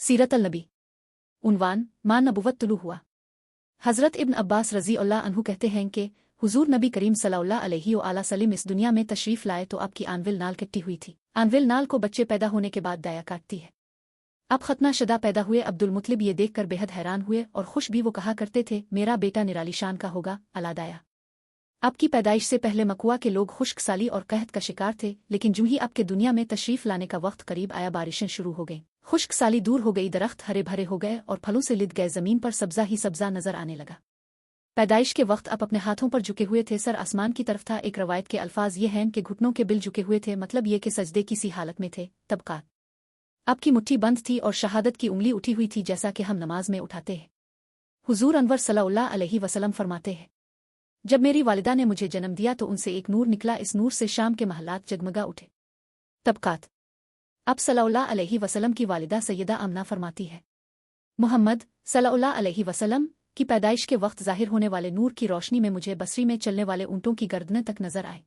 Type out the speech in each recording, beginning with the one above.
सीरत अल-नबी। उन्वान मां नबुवत तुलू हुआ। हज़रत इब्न अब्बास रज़ी अल्लाह अन्हु कहते हैं कि हुजूर नबी करीम सल्लल्लाहु अलैहि वसल्लम इस दुनिया में तशरीफ़ लाए तो आपकी आनविल नाल कट्टी हुई थी। आनविल नाल को बच्चे पैदा होने के बाद दाया काटती है। अब खतना शदा पैदा हुए अब्दुल मुत्तलिब ये देखकर बेहद हैरान हुए और खुश भी। वो कहा करते थे, मेरा बेटा निराली शान का होगा। अलादाया आपकी पैदाइश से पहले मकुआ के लोग खुश्क साली और कहत का शिकार थे, लेकिन जूं ही आपके दुनिया में तशरीफ़ लाने का वक्त करीब आया बारिशें शुरू हो गईं। खुश्क साली दूर हो गई, दरख्त हरे भरे हो गए और फलों से लिद गए, ज़मीन पर सब्ज़ा ही सब्ज़ा नजर आने लगा। पैदाइश के वक्त आप अपने हाथों पर झुके हुए थे, सर आसमान की तरफ था। एक रवायत के अल्फाज ये हैं कि घुटनों के बिल झुके हुए थे, मतलब ये कि सजदे की सी हालत में थे। तबकात आपकी मुट्ठी बंद थी और शहादत की उंगली उठी हुई थी, जैसा कि हम नमाज में उठाते हैं। हुजूर अनवर सल्लल्लाहु अलैहि वसल्लम फरमाते हैं, जब मेरी वालिदा ने मुझे जन्म दिया तो उनसे एक नूर निकला, इस नूर से शाम के महलात जगमगा उठे। तबकात अब सल्लल्लाहु अलैहि वसल्लम की वालिदा सैयदा आमना फरमाती है, मुहम्मद सल्लल्लाहु अलैहि वसल्लम की पैदाइश के वक्त जाहिर होने वाले नूर की रोशनी में मुझे बसरी में चलने वाले ऊँटों की गर्दनें तक नजर आए।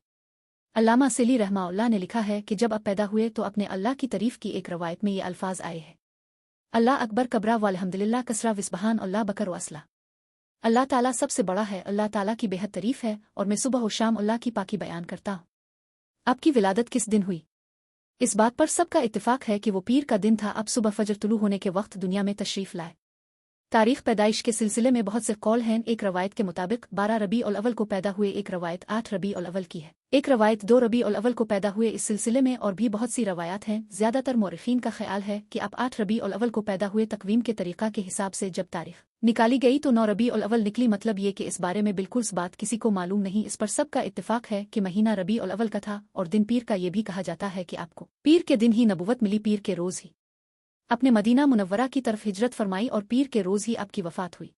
अल्लामा सिली रहमाउल्लाह ने लिखा है कि जब अब पैदा हुए तो अपने अल्लाह की तारीफ की। एक रवायत में ये अल्फाज आए हैं, अल्लाह अकबर कबरा वल्हम्दुलिल्लाह कसरा विस्बहान अल्लाह बकर असला। अल्लाह ताला सबसे बड़ा है, अल्लाह ताला की बेहद तारीफ है और मैं सुबह और शाम अल्लाह की पाकी बयान करता हूँ। आपकी विलादत किस दिन हुई? इस बात पर सबका इत्तिफाक है कि वो पीर का दिन था। अब सुबह फजर तुलू होने के वक्त दुनिया में तशरीफ लाए। तारीख पैदाइश के सिलसिले में बहुत से कौल हैं। एक रवायत के मुताबिक 12 रबी उल अव्वल को पैदा हुए, एक रवायत 8 रबी उल अव्वल की है, एक रवायत 2 रबी उल अव्वल को पैदा हुए। इस सिलसिले में और भी बहुत सी रवायात हैं। ज्यादातर मौरिखीन का ख्याल है कि आप 8 रबी उल अव्वल को पैदा हुए। तकवीम के तरीका के हिसाब से जब तारीख निकाली गई तो 9 रबी उल अव्वल निकली। मतलब ये कि इस बारे में बिल्कुल इस बात किसी को मालूम नहीं। इस पर सबका इत्तिफाक है कि महीना रबी उल अव्वल का था और दिन पीर का। ये भी कहा जाता है कि आपको पीर के दिन ही नबुवत मिली, पीर के रोज ही अपने मदीना मुनव्वरा की तरफ हिजरत फरमाई और पीर के रोज ही आपकी वफात हुई।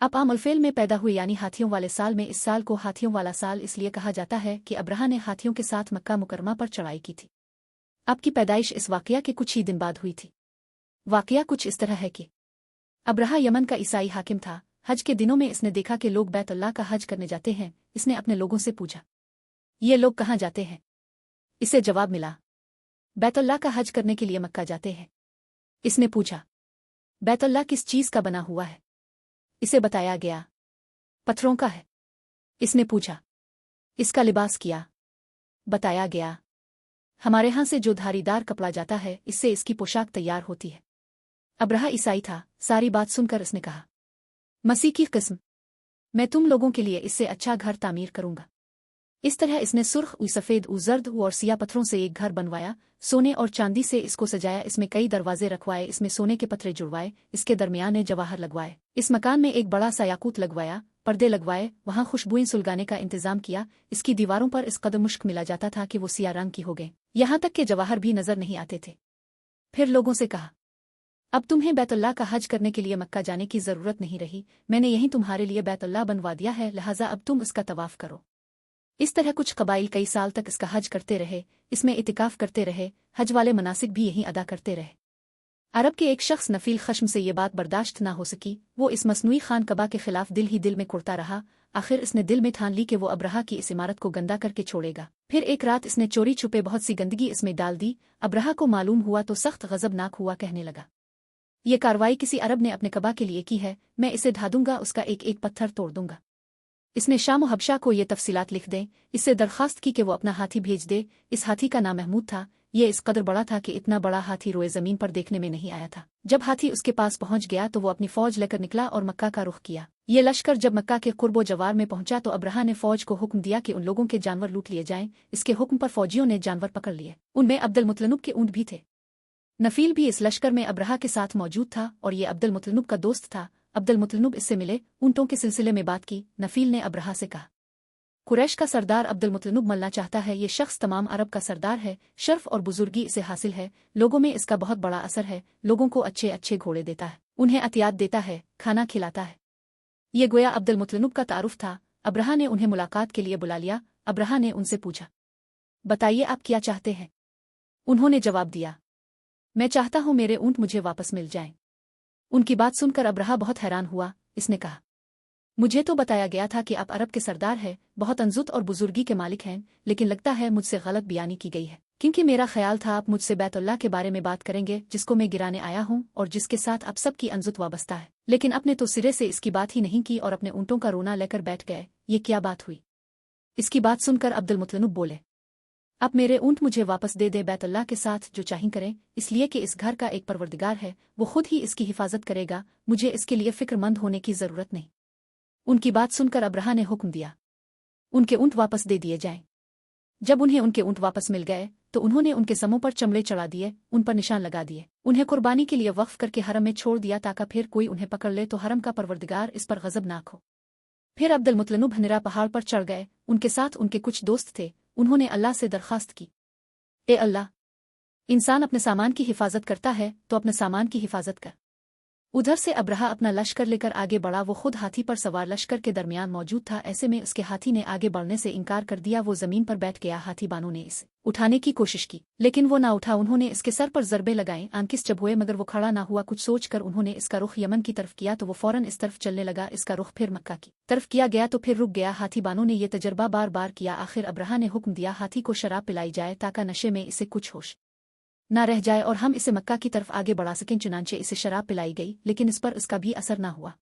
आप आम उल-फिल में पैदा हुए, यानी हाथियों वाले साल में। इस साल को हाथियों वाला साल इसलिए कहा जाता है कि अब्राहा ने हाथियों के साथ मक्का मुकरमा पर चढ़ाई की थी। आपकी पैदाइश इस वाकया के कुछ ही दिन बाद हुई थी। वाकया कुछ इस तरह है कि अब्राहा यमन का ईसाई हाकिम था। हज के दिनों में इसने देखा कि लोग बैतुल्लाह का हज करने जाते हैं। इसने अपने लोगों से पूछा, ये लोग कहाँ जाते हैं? इसे जवाब मिला, बैतुल्लाह का हज करने के लिए मक्का जाते हैं। इसने पूछा, बैतुल्लाह किस चीज का बना हुआ है? इसे बताया गया, पत्थरों का है। इसने पूछा, इसका लिबास क्या? बताया गया, हमारे यहाँ से जो धारीदार कपड़ा जाता है इससे इसकी पोशाक तैयार होती है। अब्राहा ईसाई था। सारी बात सुनकर इसने कहा, मसीह की किस्म, मैं तुम लोगों के लिए इससे अच्छा घर तामीर करूंगा। इस तरह इसने सुर्ख सफेद जर्द और सिया पत्थरों से एक घर बनवाया। सोने और चांदी से इसको सजाया। इसमें कई दरवाजे रखवाए, इसमें सोने के पत्थरे जुड़वाए, इसके दरमियान में जवाहर लगवाए। इस मकान में एक बड़ा सा याकूत लगवाया, पर्दे लगवाए, वहां खुशबुएं सुलगाने का इंतजाम किया। इसकी दीवारों पर इस कदर मुश्क मिला जाता था कि वो सिया रंग की हो गए, यहाँ तक के जवाहर भी नजर नहीं आते थे। फिर लोगों से कहा, अब तुम्हें बैतुल्लाह का हज करने के लिए मक्का जाने की जरूरत नहीं रही। मैंने यहीं तुम्हारे लिए बैतुल्लाह बनवा दिया है, लिहाजा अब तुम इसका तवाफ करो। इस तरह कुछ कबाइल कई साल तक इसका हज करते रहे, इसमें इतिकाफ करते रहे, हज वाले मनासिक भी यहीं अदा करते रहे। अरब के एक शख्स नफील खश्म से ये बात बर्दाश्त ना हो सकी। वो इस मसनूई खान कबा के खिलाफ दिल ही दिल में कुड़ता रहा। आखिर इसने दिल में ठान ली कि वो अब्राहा की इस इमारत को गंदा करके छोड़ेगा। फिर एक रात इसने चोरी छुपे बहुत सी गंदगी इसमें डाल दी। अब्राहा को मालूम हुआ तो सख्त गजबनाक हुआ, कहने लगा, ये कार्रवाई किसी अरब ने अपने कबा के लिए की है। मैं इसे ढा दूंगा, उसका एक एक पत्थर तोड़ दूंगा। इसने शाम और हबशा को ये तफसीलात लिख दें। इससे दरखास्त की कि वो अपना हाथी भेज दे। इस हाथी का नाम महमूद था। ये इस कदर बड़ा था कि इतना बड़ा हाथी रोए जमीन पर देखने में नहीं आया था। जब हाथी उसके पास पहुंच गया तो वो अपनी फौज लेकर निकला और मक्का का रुख किया। ये लश्कर जब मक्का के कुर्बो जवार में पहुंचा तो अब्राहा ने फौज को हुक्म दिया कि उन लोगों के जानवर लूट लिए जाएं। इसके हुक्म पर फौजियों ने जानवर पकड़ लिए। उनमें अब्दुल मुत्तलिब के ऊँट भी थे। नफील भी इस लश्कर में अब्राहा के साथ मौजूद था और ये अब्दुल मुत्तलिब का दोस्त था। अब्दुल मुत्तलिब इससे मिले, ऊँटों के सिलसिले में बात की। नफील ने अब्राहा से कहा, कुरैश का सरदार अब्दुल मुत्तलिब मलना चाहता है। ये शख्स तमाम अरब का सरदार है। शर्फ और बुजुर्गी इसे हासिल है। लोगों में इसका बहुत बड़ा असर है। लोगों को अच्छे अच्छे घोड़े देता है, उन्हें अतियात देता है, खाना खिलाता है। ये गोया अब्दुल मुत्तलिब का तारुफ था। अब्राहा ने उन्हें मुलाकात के लिए बुला लिया। अब्राहा ने उनसे पूछा, बताइए आप क्या चाहते हैं? उन्होंने जवाब दिया, मैं चाहता हूँ मेरे ऊँट मुझे वापस मिल जाएं। उनकी बात सुनकर अब्राहा बहुत हैरान हुआ। इसने कहा, मुझे तो बताया गया था कि आप अरब के सरदार हैं, बहुत अंजुत और बुजुर्गी के मालिक हैं, लेकिन लगता है मुझसे गलत बयानी की गई है। क्योंकि मेरा ख्याल था आप मुझसे बैतुल्लाह के बारे में बात करेंगे जिसको मैं गिराने आया हूँ और जिसके साथ अब सब की अंजुत वाबस्ता है, लेकिन आपने तो सिरे से इसकी बात ही नहीं की और अपने ऊँटों का रोना लेकर बैठ गए। ये क्या बात हुई? इसकी बात सुनकर अब्दुल मुत्तलिब बोले, अब मेरे ऊँट मुझे वापस दे दे, बैतुल्लाह के साथ जो चाहें करें, इसलिए कि इस घर का एक परवरदिगार है, वो खुद ही इसकी हिफाजत करेगा, मुझे इसके लिए फिक्रमंद होने की जरूरत नहीं। उनकी बात सुनकर अब्राहा ने हुक्म दिया, उनके ऊँट वापस दे दिए जाएं। जब उन्हें उनके ऊँट वापस मिल गए तो उन्होंने उनके समों पर चमड़े चढ़ा दिए, उन पर निशान लगा दिए, उन्हें कुर्बानी के लिए वक्फ करके हरम में छोड़ दिया ताकि फिर कोई उन्हें पकड़ ले तो हरम का परवरदिगार इस पर गजबनाक हो। फिर अब्दुल मुत्तलिब हनिरा पहाड़ पर चढ़ गए, उनके साथ उनके कुछ दोस्त थे। उन्होंने अल्लाह से दरखास्त की, ए अल्लाह, इंसान अपने सामान की हिफाजत करता है तो अपने सामान की हिफाजत कर। उधर से अब्राहा अपना लश्कर लेकर आगे बढ़ा। वो खुद हाथी पर सवार लश्कर के दरमियान मौजूद था। ऐसे में उसके हाथी ने आगे बढ़ने से इनकार कर दिया। वो जमीन पर बैठ गया। हाथी बानों ने इसे उठाने की कोशिश की लेकिन वो ना उठा। उन्होंने इसके सर पर जरबे लगाए, आंकिस जब हुए मगर वो खड़ा ना हुआ। कुछ सोचकर उन्होंने इसका रुख यमन की तरफ किया तो वो फौरन इस तरफ चलने लगा। इसका रुख फिर मक्का की तरफ किया गया तो फिर रुक गया। हाथी बानों ने यह तजर्बा बार बार किया। आखिर अब्राहा ने हुक्म दिया हाथी को शराब पिलाई जाए ताकि नशे में इसे कुछ होश ना रह जाए और हम इसे मक्का की तरफ आगे बढ़ा सकें। चुनांचे इसे शराब पिलाई गई लेकिन इस पर उसका भी असर ना हुआ।